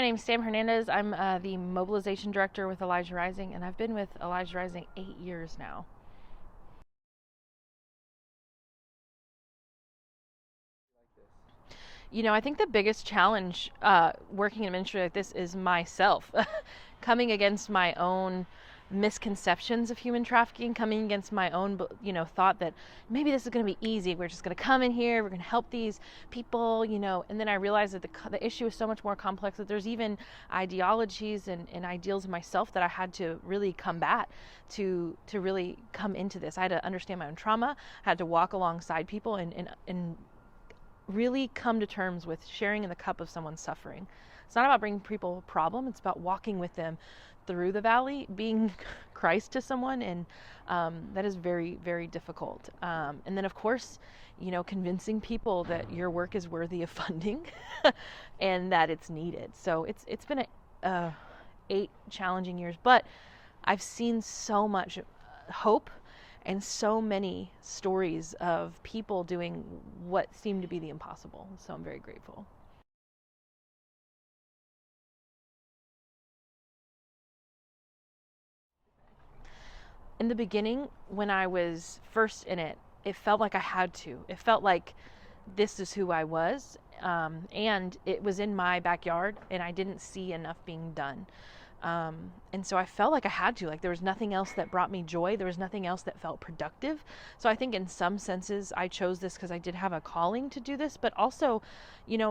name's Sam Hernandez. I'm the mobilization director with Elijah Rising, and I've been with Elijah Rising 8 years now. I think the biggest challenge working in ministry like this is myself, coming against my own misconceptions of human trafficking, coming against my own, thought that maybe this is going to be easy. We're just going to come in here, we're going to help these people, and then I realized that the issue is so much more complex, that there's even ideologies and ideals of myself that I had to really combat to really come into this. I had to understand my own trauma. I had to walk alongside people and really come to terms with sharing in the cup of someone's suffering. It's not about bringing people a problem. It's about walking with them through the valley, being Christ to someone, and that is very, very difficult. And then, of course, convincing people that your work is worthy of funding and that it's needed. So it's been 8 challenging years, but I've seen so much hope and so many stories of people doing what seemed to be the impossible. So I'm very grateful. In the beginning, when I was first in it, it felt like I had to. It felt like this is who I was, and it was in my backyard, and I didn't see enough being done. And so I felt like I had to, like there was nothing else that brought me joy. There was nothing else that felt productive. So I think in some senses I chose this because I did have a calling to do this, but also,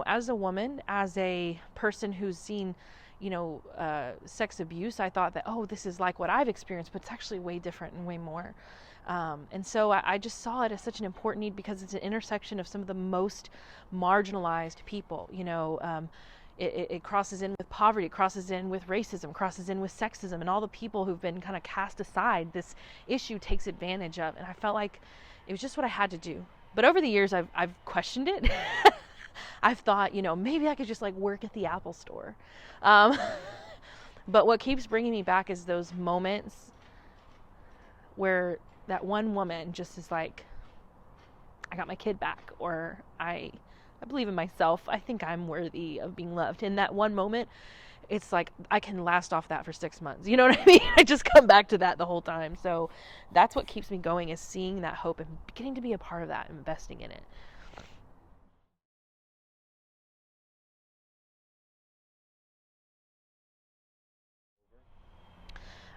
as a woman, as a person who's seen, sex abuse, I thought that, oh, this is like what I've experienced, but it's actually way different and way more. And so I just saw it as such an important need because it's an intersection of some of the most marginalized people. It crosses in with poverty, it crosses in with racism, crosses in with sexism, and all the people who've been kind of cast aside, this issue takes advantage of. And I felt like it was just what I had to do. But over the years, I've questioned it. I've thought, maybe I could just like work at the Apple store. But what keeps bringing me back is those moments where that one woman just is like, I got my kid back, or I believe in myself. I think I'm worthy of being loved. In that one moment, it's like I can last off that for 6 months. You know what I mean? I just come back to that the whole time. So that's what keeps me going, is seeing that hope and getting to be a part of that, investing in it.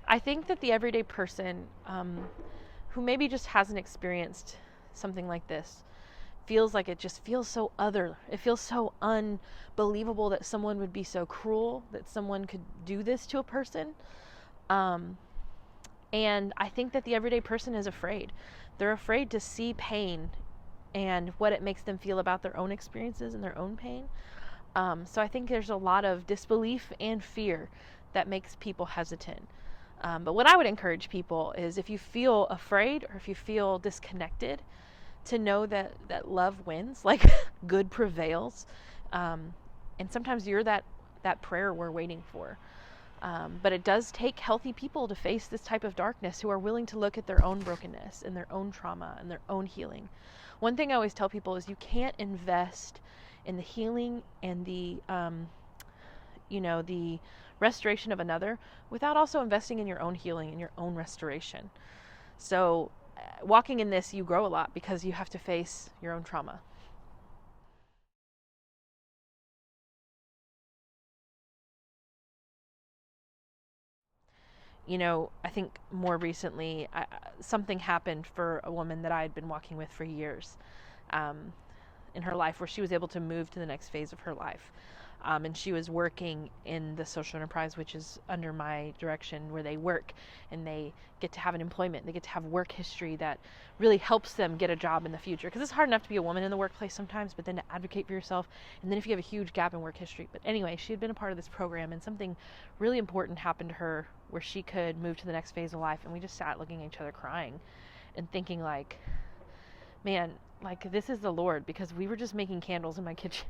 I think that the everyday person who maybe just hasn't experienced something like this feels like it just feels so other. It feels so unbelievable that someone would be so cruel, that someone could do this to a person. Um, and I think that the everyday person is afraid. They're afraid to see pain and what it makes them feel about their own experiences and their own pain. So I think there's a lot of disbelief and fear that makes people hesitant. But what I would encourage people is, if you feel afraid or if you feel disconnected, to know that love wins, like good prevails. And sometimes you're that prayer we're waiting for. But it does take healthy people to face this type of darkness, who are willing to look at their own brokenness and their own trauma and their own healing. One thing I always tell people is you can't invest in the healing and the restoration of another without also investing in your own healing and your own restoration. So walking in this, you grow a lot because you have to face your own trauma. I think more recently, something happened for a woman that I had been walking with for years in her life, where she was able to move to the next phase of her life. And she was working in the social enterprise, which is under my direction, where they work and they get to have an employment. They get to have work history that really helps them get a job in the future. Because it's hard enough to be a woman in the workplace sometimes, but then to advocate for yourself. And then if you have a huge gap in work history. But anyway, she had been a part of this program, and something really important happened to her where she could move to the next phase of life. And we just sat looking at each other crying and thinking like, man, like this is the Lord, because we were just making candles in my kitchen.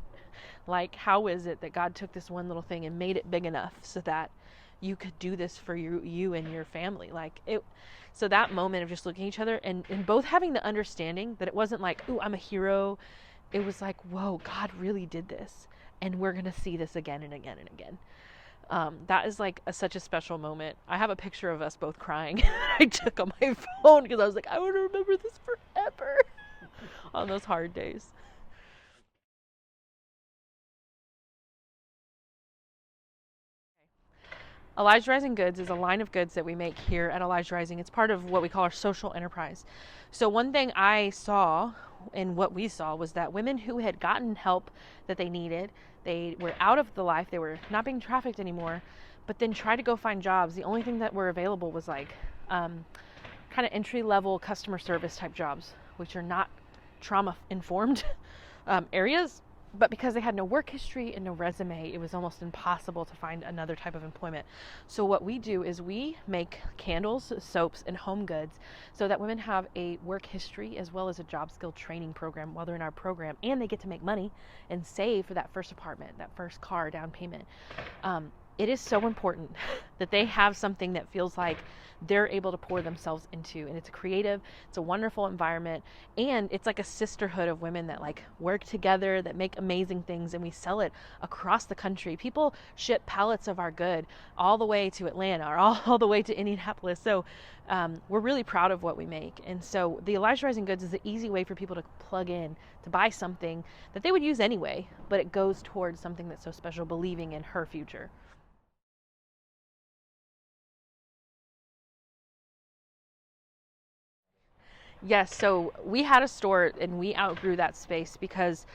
Like, how is it that God took this one little thing and made it big enough so that you could do this for you and your family? Like it. So that moment of just looking at each other and both having the understanding that it wasn't like, ooh, I'm a hero. It was like, whoa, God really did this. And we're going to see this again and again and again. That is like such a special moment. I have a picture of us both crying. I took on my phone because I was like, I want to remember this forever on those hard days. Elijah Rising Goods is a line of goods that we make here at Elijah Rising. It's part of what we call our social enterprise. So one thing I saw and what we saw was that women who had gotten help that they needed, they were out of the life, they were not being trafficked anymore, but then tried to go find jobs. The only thing that were available was like kind of entry-level customer service type jobs, which are not trauma-informed areas. But because they had no work history and no resume, it was almost impossible to find another type of employment. So what we do is we make candles, soaps, and home goods so that women have a work history as well as a job skill training program while they're in our program, and they get to make money and save for that first apartment, that first car down payment. It is so important that they have something that feels like they're able to pour themselves into, and it's creative, it's a wonderful environment, and it's like a sisterhood of women that like work together, that make amazing things, and we sell it across the country. People ship pallets of our good all the way to Atlanta or all the way to Indianapolis. So we're really proud of what we make. And so the Elijah Rising Goods is an easy way for people to plug in, to buy something that they would use anyway, but it goes towards something that's so special, believing in her future. Yes, so we had a store and we outgrew that space because,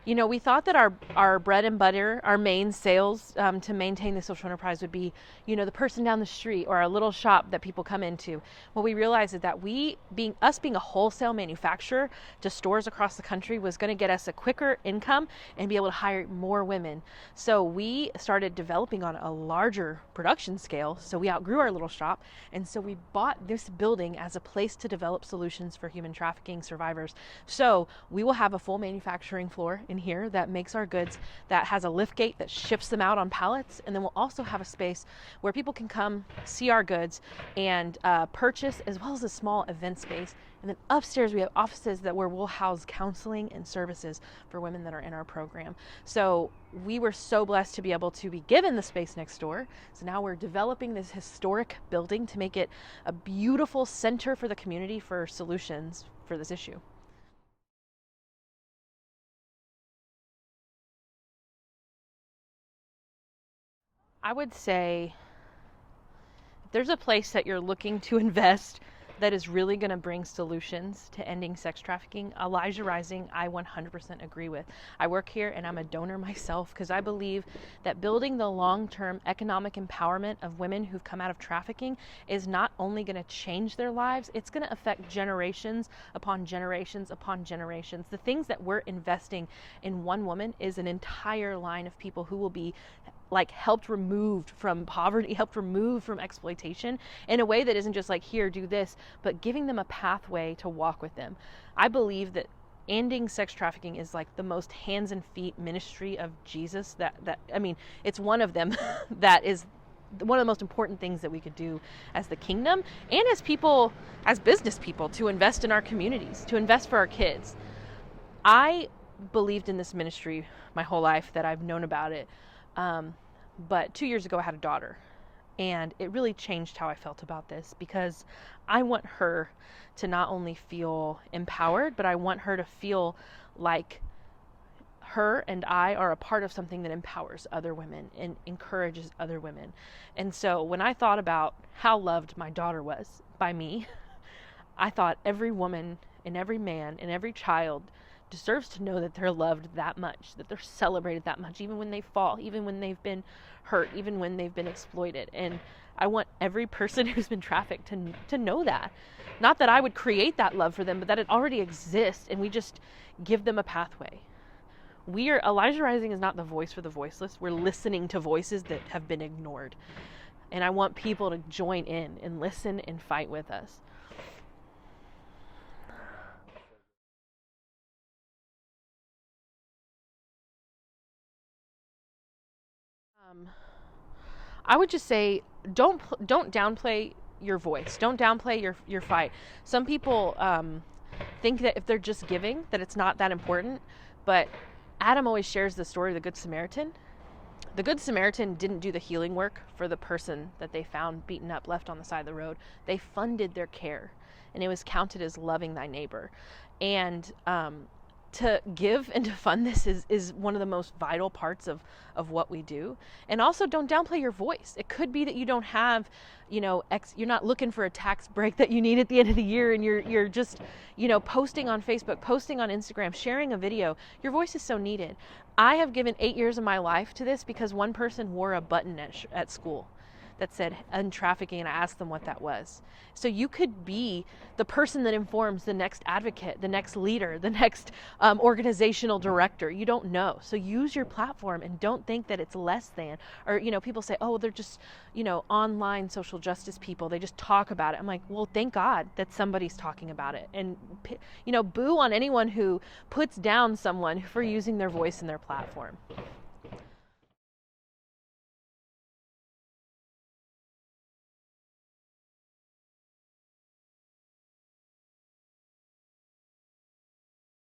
we thought that our bread and butter, our main sales to maintain the social enterprise would be, the person down the street or a little shop that people come into. What we realized is that being a wholesale manufacturer to stores across the country was going to get us a quicker income and be able to hire more women. So we started developing on a larger production scale. So we outgrew our little shop. And so we bought this building as a place to develop solutions for human trafficking survivors. So we will have a full manufacturing floor in here that makes our goods, that has a lift gate that ships them out on pallets, and then we'll also have a space where people can come see our goods and purchase, as well as a small event space. And then upstairs we have offices where we'll house counseling and services for women that are in our program. So we were so blessed to be able to be given the space next door. So now we're developing this historic building to make it a beautiful center for the community for solutions for this issue. I would say if there's a place that you're looking to invest that is really going to bring solutions to ending sex trafficking, Elijah Rising, I 100% agree with. I work here and I'm a donor myself because I believe that building the long-term economic empowerment of women who've come out of trafficking is not only going to change their lives, it's going to affect generations upon generations upon generations. The things that we're investing in one woman is an entire line of people who will be like helped removed from poverty, helped removed from exploitation in a way that isn't just like, here, do this, but giving them a pathway to walk with them. I believe that ending sex trafficking is like the most hands and feet ministry of Jesus it's one of them that is one of the most important things that we could do as the kingdom and as people, as business people, to invest in our communities, to invest for our kids. I believed in this ministry my whole life that I've known about it. But 2 years ago I had a daughter, and it really changed how I felt about this because I want her to not only feel empowered, but I want her to feel like her and I are a part of something that empowers other women and encourages other women. And so when I thought about how loved my daughter was by me, I thought every woman and every man and every child deserves to know that they're loved that much, that they're celebrated that much, even when they fall, even when they've been hurt, even when they've been exploited. And I want every person who's been trafficked to know that. Not that I would create that love for them, but that it already exists, and we just give them a pathway. Elijah Rising is not the voice for the voiceless. We're listening to voices that have been ignored. And I want people to join in and listen and fight with us. I would just say don't downplay your voice. Don't downplay your fight. Some people think that if they're just giving, that it's not that important, but Adam always shares the story of the Good Samaritan. The Good Samaritan didn't do the healing work for the person that they found beaten up, left on the side of the road. They funded their care, and it was counted as loving thy neighbor. And to give and to fund this is one of the most vital parts of what we do. And also, don't downplay your voice. It could be that you don't have, you're not looking for a tax break that you need at the end of the year, and you're just, posting on Facebook, posting on Instagram, sharing a video. Your voice is so needed. I have given 8 years of my life to this because one person wore a button at school that said end trafficking, and I asked them what that was. So you could be the person that informs the next advocate, the next leader, the next organizational director. You don't know. So use your platform and don't think that it's less than, or, people say, oh, they're just, online social justice people. They just talk about it. I'm like, well, thank God that somebody's talking about it. And, boo on anyone who puts down someone for using their voice and their platform.